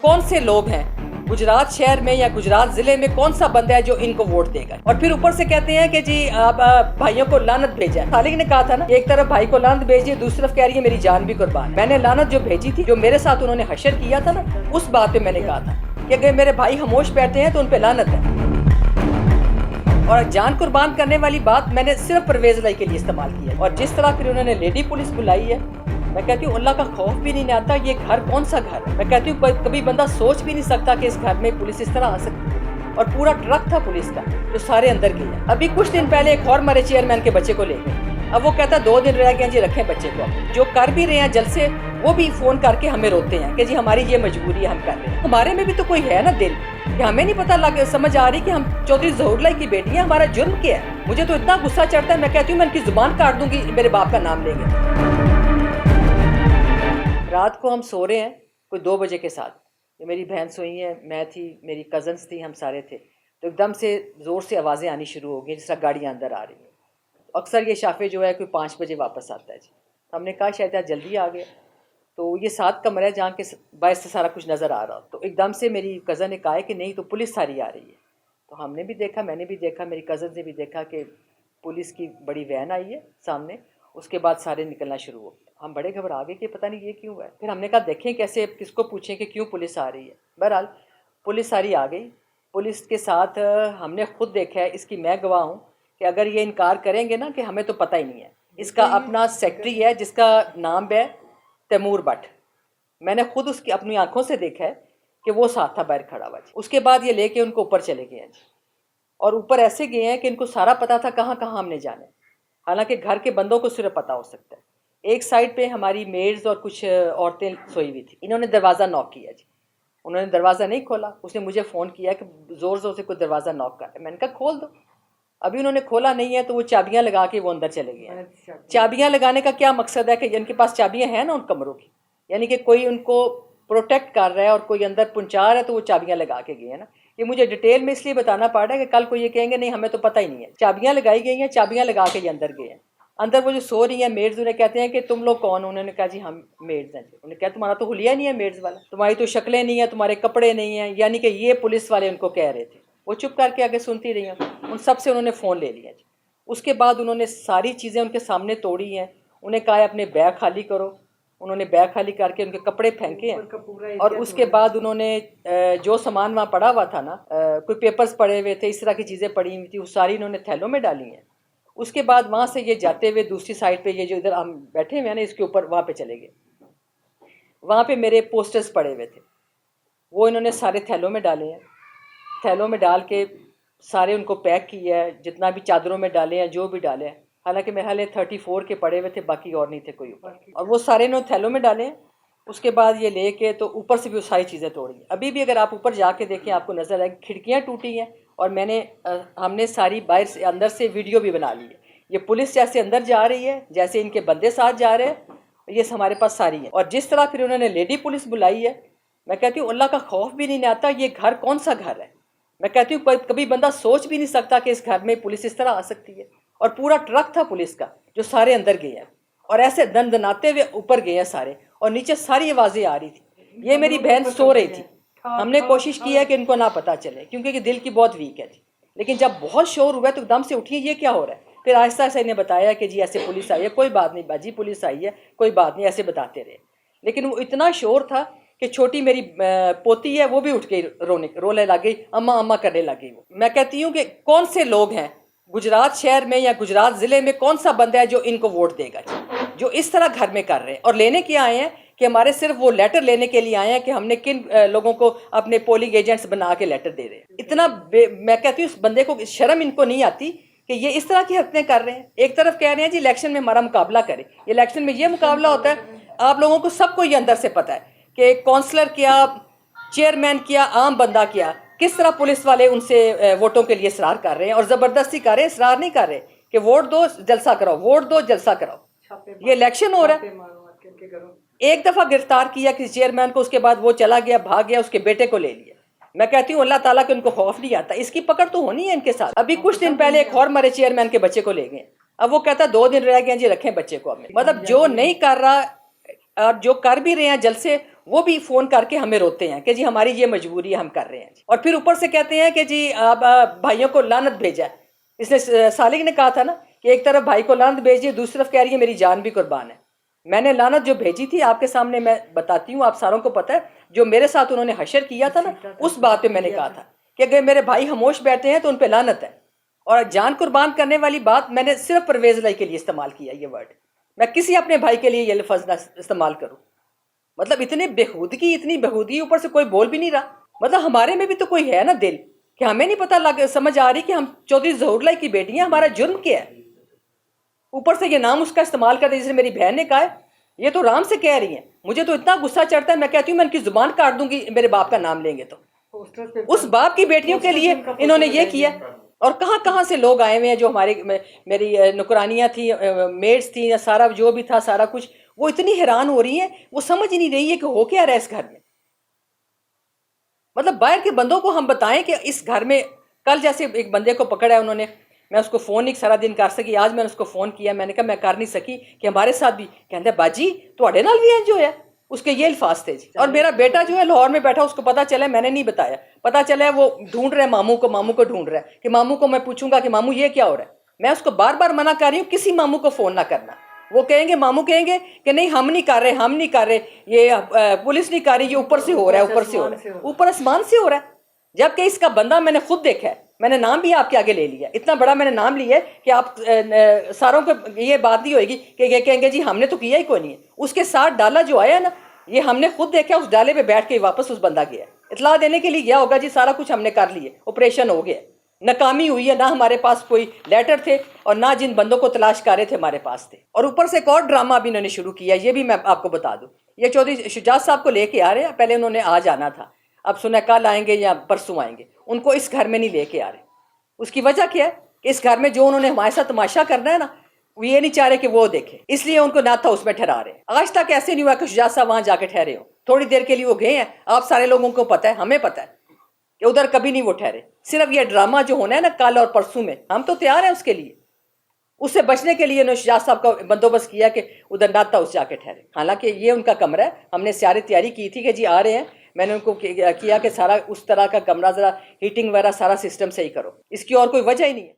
कौन से लोग हैं गुजरात शहर में या गुजरात जिले में, कौन सा बंदा है जो इनको वोट देगा? और फिर ऊपर से कहते हैं कि जी आप भाइयों को लानत भेजा है। खालिक ने कहा था ना, एक तरफ भाई को लानत भेजी, दूसरी तरफ कह रही है मेरी जान भी कुर्बान। मैंने लानत जो भेजी थी, जो मेरे साथ उन्होंने हशर किया था ना, उस बात पे मैंने कहा था कि अगर मेरे भाई खामोश बैठे हैं तो उन पे लानत है। और जान कुर्बान करने वाली बात मैंने सिर्फ परवेज लाई के लिए इस्तेमाल किया। और जिस तरह फिर उन्होंने लेडी पुलिस बुलाई है, मैं कहती हूँ अल्लाह का खौफ भी नहीं आता। ये घर कौन सा घर है? मैं कहती हूँ कभी बंदा सोच भी नहीं सकता कि इस घर में पुलिस इस तरह आ सकती है। और पूरा ट्रक था पुलिस का जो सारे अंदर गए। अभी कुछ दिन पहले एक और हमारे चेयरमैन के बच्चे को ले गए। अब वो कहता 2 दिन रह गए जी, रखें बच्चे को। जो कर भी रहे हैं जलसे, वो भी फोन करके हमें रोते हैं कि जी हमारी ये मजबूरी है, हम कर रहे हैं। हमारे में भी तो कोई है ना दिल कि हमें नहीं पता समझ आ रही कि हम चौधरी ज़हूरुल्लाह की बेटी हैं, हमारा जुर्म क्या है? मुझे तो इतना गुस्सा चढ़ता है, मैं कहती हूँ मैं इनकी जुबान काट दूंगी मेरे बाप का नाम लेंगे। रात को हम सो रहे हैं कोई 2 बजे के साथ, ये मेरी बहन सोई है, मैं थी, मेरी कज़न्स थी, हम सारे थे। तो एकदम से ज़ोर से आवाज़ें आनी शुरू हो गई, जिस तरह गाड़ियाँ अंदर आ रही हैं। अक्सर ये शाफे जो है कोई 5 बजे वापस आता है जी। हमने कहा शायद आज जल्दी आ गए। तो ये 7 कमरे है जहाँ के बाहर से सारा कुछ नज़र आ रहा। तो एकदम से मेरी कज़न ने कहा कि नहीं तो पुलिस सारी आ रही है। तो हमने भी देखा, मैंने भी देखा, मेरी कज़न ने भी देखा कि पुलिस की बड़ी वैन आई है सामने। उसके बाद सारे निकलना शुरू हो। हम बड़े घबरा गए कि पता नहीं ये क्यों है। फिर हमने कहा देखें कैसे, किसको पूछें कि क्यों पुलिस आ रही है। बहरहाल पुलिस सारी आ गई। पुलिस के साथ हमने खुद देखा है, इसकी मैं गवाह हूँ कि अगर ये इनकार करेंगे ना कि हमें तो पता ही नहीं है। इसका अपना सेक्रेटरी है जिसका नाम है तैमूर भट्ट। मैंने खुद उसकी अपनी आंखों से देखा है कि वो साथ था बाहर खड़ा हुआ। उसके बाद ये लेके उनको ऊपर चले गए हैं जी। और ऊपर ऐसे गए हैं कि इनको सारा पता था कहाँ कहाँ हमने जाने। हालांकि घर के बंदों को सिर्फ पता हो सकता है। एक साइड पे हमारी मेड्स और कुछ औरतें सोई हुई थी। इन्होंने दरवाज़ा नॉक किया जी। उन्होंने दरवाज़ा नहीं खोला, उसने मुझे फ़ोन किया कि ज़ोर ज़ोर से कोई दरवाज़ा नॉक कर रहा है। मैंने कहा खोल दो। अभी उन्होंने खोला नहीं है तो वो चाबियां लगा के वो अंदर चले गए हैं। चाबियां लगाने का क्या मकसद है कि जिनके पास चाबियां हैं ना उन कमरों की, यानी कि कोई उनको प्रोटेक्ट कर रहा है और कोई अंदर पहुंचा रहा है, तो वो चाबियां लगा के गए हैं ना। ये मुझे डिटेल में इसलिए बताना पड़ रहा है कि कल को ये कहेंगे नहीं हमें तो पता ही नहीं है। चाबियां लगाई गई हैं, चाबियां लगा के ये अंदर गए हैं। अंदर वो जो सो रही हैं मेड्स, उन्हें कहते हैं कि तुम लोग कौन? उन्होंने कहा जी हम मेड्स हैं। उन्होंने कहा तुम्हारा तो हुलिया नहीं है मेड्स वाला, तुम्हारी तो शक्लें नहीं है, तुम्हारे कपड़े नहीं हैं। यानी कि ये पुलिस वाले उनको कह रहे थे। वो चुप करके आगे सुनती रही हैं। उन सब से उन्होंने फ़ोन ले लिया जी। उसके बाद उन्होंने सारी चीज़ें उनके सामने तोड़ी हैं। उन्हें कहा अपने बैग खाली करो। उन्होंने बैग खाली करके उनके कपड़े फेंके हैं। और उसके बाद उन्होंने जो सामान वहाँ पड़ा हुआ था ना, कोई पेपर्स पड़े हुए थे, इस तरह की चीज़ें पड़ी हुई थी, वो सारी इन्होंने थैलों में डाली हैं। उसके बाद वहाँ से ये जाते हुए दूसरी साइड पे, ये जो इधर हम बैठे हुए हैं ना इसके ऊपर, वहाँ पे चले गए। वहाँ पे मेरे पोस्टर्स पड़े हुए थे, वो इन्होंने सारे थैलों में डाले हैं। थैलों में डाल के सारे उनको पैक किया है, जितना भी चादरों में डाले हैं, जो भी डाले हैं। हालांकि मेरे हाल 34 के पड़े हुए थे, बाकी और नहीं थे कोई ऊपर। और वो सारे इन्होंने थैलों में डाले हैं। उसके बाद ये लेके तो ऊपर से भी वो सारी चीज़ें तोड़ी। अभी भी अगर आप ऊपर जाके देखें आपको नज़र आएगी खिड़कियाँ टूटी हैं। और हमने सारी बाहर से अंदर से वीडियो भी बना ली है। ये पुलिस जैसे अंदर जा रही है, जैसे इनके बंदे साथ जा रहे हैं, ये हमारे पास सारी है। और जिस तरह फिर उन्होंने लेडी पुलिस बुलाई है, मैं कहती हूँ अल्लाह का खौफ भी नहीं आता। ये घर कौन सा घर है? मैं कहती हूँ कभी बंदा सोच भी नहीं सकता कि इस घर में पुलिस इस तरह आ सकती है। और पूरा ट्रक था पुलिस का जो सारे अंदर गए हैं। और ऐसे दनाते हुए ऊपर गए हैं सारे, और नीचे सारी आवाज़ें आ रही थी। ये मेरी बहन सो रही थी। हमने कोशिश की है कि इनको ना पता चले, क्योंकि ये दिल की बहुत वीक है जी। लेकिन जब बहुत शोर हुआ तो एकदम से उठी, ये क्या हो रहा है? फिर आहिस्ता आहिस्ता इन्हें बताया कि जी ऐसे पुलिस आई है। कोई बात नहीं बाजी, पुलिस आई है, कोई बात नहीं, ऐसे बताते रहे। लेकिन वो इतना शोर था कि छोटी मेरी पोती है, वो भी उठ गई, रोने लग गई, अम्मा अम्मा करने लग गई। मैं कहती हूँ कि कौन से लोग हैं गुजरात शहर में या गुजरात ज़िले में, कौन सा बंदा है जो इनको वोट देगा, जो इस तरह घर में कर रहे हैं? और लेने क्या आए हैं कि हमारे सिर्फ वो लेटर लेने के लिए आए हैं कि हमने किन लोगों को अपने पोलिंग एजेंट्स बना के लेटर दे रहे हैं। इतना मैं कहती हूँ उस बंदे को शर्म इनको नहीं आती कि ये इस तरह की हरकतें कर रहे हैं। एक तरफ कह रहे हैं जी इलेक्शन में हमारा मुकाबला करें, इलेक्शन में ये मुकाबला होता है। आप लोगों को सबको ये अंदर से पता है कि काउंसलर क्या, चेयरमैन क्या, आम बंदा क्या, किस तरह पुलिस वाले उनसे वोटों के लिए इसरार कर रहे हैं। और ज़बरदस्ती कर रहे हैं, इसरार नहीं कर रहे कि वोट दो जलसा कराओ, वोट दो जलसा कराओ। ये इलेक्शन हो रहा है। एक दफ़ा गिरफ्तार किया किसी चेयरमैन को, उसके बाद वो चला गया, भाग गया, उसके बेटे को ले लिया। मैं कहती हूँ अल्लाह ताला के उनको खौफ नहीं आता। इसकी पकड़ तो होनी है इनके साथ। अभी कुछ दिन पहले एक और हमारे चेयरमैन के बच्चे को ले गए। अब वो कहता 2 दिन रह गए जी, रखें बच्चे को। मतलब जो नहीं कर रहा और जो कर भी रहे हैं जलसे, وہ بھی فون کر کے ہمیں روتے ہیں کہ جی ہماری یہ مجبوری ہے، ہم کر رہے ہیں جی. اور پھر اوپر سے کہتے ہیں کہ جی آپ بھائیوں کو لعنت بھیجا ہے. اس نے سالک نے کہا تھا نا کہ ایک طرف بھائی کو لعنت بھیجیے، دوسری طرف کہہ رہی ہے میری جان بھی قربان ہے. میں نے لعنت جو بھیجی تھی آپ کے سامنے میں بتاتی ہوں، آپ ساروں کو پتہ ہے. جو میرے ساتھ انہوں نے حشر کیا تھا نا، اس بات پہ میں نے کہا تھا کہ اگر میرے بھائی خاموش بیٹھے ہیں تو ان پہ لعنت ہے. اور جان قربان کرنے والی بات میں نے صرف پرویز الہی کے لیے استعمال کیا یہ ورڈ. میں کسی اپنے بھائی کے لیے یہ لفظ نہ استعمال کروں. مطلب اتنی بےہودگی اوپر سے کوئی بول بھی نہیں رہا. مطلب ہمارے میں بھی تو کوئی ہے نا دل کہ ہمیں نہیں پتہ سمجھ آ رہی کہ ہم چودھری ظہور اللہ کی بیٹی ہیں، ہمارا جرم کیا ہے. اوپر سے یہ نام اس کا استعمال کرتے جسے میری بہن نے کہا ہے، یہ تو رام سے کہہ رہی ہیں. مجھے تو اتنا غصہ چڑھتا ہے، میں کہتی ہوں میں ان کی زبان کاٹ دوں گی میرے باپ کا نام لیں گے تو. اس باپ کی بیٹیوں کے لیے انہوں نے یہ کیا. اور کہاں کہاں سے لوگ آئے ہوئے ہیں جو میری نکرانیاں تھیں، میڈس تھیں، یا سارا جو بھی تھا سارا کچھ. وہ اتنی حیران ہو رہی ہیں، وہ سمجھ نہیں رہی ہے کہ ہو کیا رہا ہے اس گھر میں. مطلب باہر کے بندوں کو ہم بتائیں کہ اس گھر میں کل جیسے ایک بندے کو پکڑا ہے انہوں نے، میں اس کو فون نہیں سارا دن کر سکی. آج میں نے اس کو فون کیا، میں نے کہا میں کر نہیں سکی کہ ہمارے ساتھ بھی کہتے ہیں باجی تواڈے نال بھی جو ہے. اس کے یہ الفاظ تھے جی. اور میرا بیٹا جو ہے لاہور میں بیٹھا، اس کو پتا چلا، میں نے نہیں بتایا، پتا چلا ہے وہ ڈھونڈ رہا ہے ماموں کو ڈھونڈ رہا ہے کہ ماموں کو میں پوچھوں گا کہ ماموں یہ کیا ہو رہا ہے. میں اس کو بار بار منع کر رہی ہوں کسی ماموں کو فون نہ کرنا. وہ کہیں گے ماموں کہیں گے کہ نہیں ہم نہیں کر رہے، یہ پولیس نہیں کر رہی، یہ اوپر سے ہو رہا ہے، اوپر آسمان سے ہو رہا ہے. جبکہ اس کا بندہ میں نے خود دیکھا ہے، میں نے نام بھی آپ کے آگے لے لیا، اتنا بڑا میں نے نام لیا ہے کہ آپ ساروں کو یہ بات نہیں ہوئے گی کہ یہ کہیں گے جی ہم نے تو کیا ہی کوئی نہیں ہے. اس کے ساتھ ڈالا جو آیا نا، یہ ہم نے خود دیکھا، اس ڈالے پہ بیٹھ کے واپس اس بندہ گیا، اطلاع دینے کے لیے گیا ہوگا جی سارا کچھ ہم نے کر لیے، آپریشن ہو گیا. ناکامی ہوئی ہے، نہ ہمارے پاس کوئی لیٹر تھے اور نہ جن بندوں کو تلاش کر رہے تھے ہمارے پاس تھے. اور اوپر سے ایک اور ڈرامہ بھی انہوں نے شروع کیا، یہ بھی میں آپ کو بتا دوں. یہ چودھری شجاعت صاحب کو لے کے آ رہے ہیں، پہلے انہوں نے آج آنا تھا، اب سنا کل آئیں گے یا پرسوں آئیں گے. ان کو اس گھر میں نہیں لے کے آ رہے. اس کی وجہ کیا ہے کہ اس گھر میں جو انہوں نے ہمارے ساتھ تماشا کرنا ہے نا، وہ یہ نہیں چاہ رہے کہ وہ دیکھے، اس لیے ان کو نہ تھا اس میں ٹھہرا رہے. آج تک ایسے نہیں ہوا کہ شجاعت صاحب وہاں جا کے ٹھہرے ہو. تھوڑی دیر کے لیے وہ گئے ہیں، آپ سارے لوگوں کو پتہ ہے، ہمیں پتہ ہے کہ ادھر کبھی نہیں وہ ٹھہرے. صرف یہ ڈرامہ جو ہونا ہے نا کل اور پرسوں میں، ہم تو تیار ہیں اس کے لیے. اس سے بچنے کے لیے انہوں نے شجاعت صاحب کا بندوبست کیا کہ ادھر نہ تھا اس جا کے ٹھہرے. حالانکہ یہ ان کا کمرہ ہے، ہم نے ساری تیاری کی تھی کہ جی آ رہے ہیں. میں نے ان کو کیا کہ سارا اس طرح کا کمرہ ذرا ہیٹنگ وغیرہ سارا سسٹم صحیح کرو. اس کی اور کوئی وجہ ہی نہیں ہے.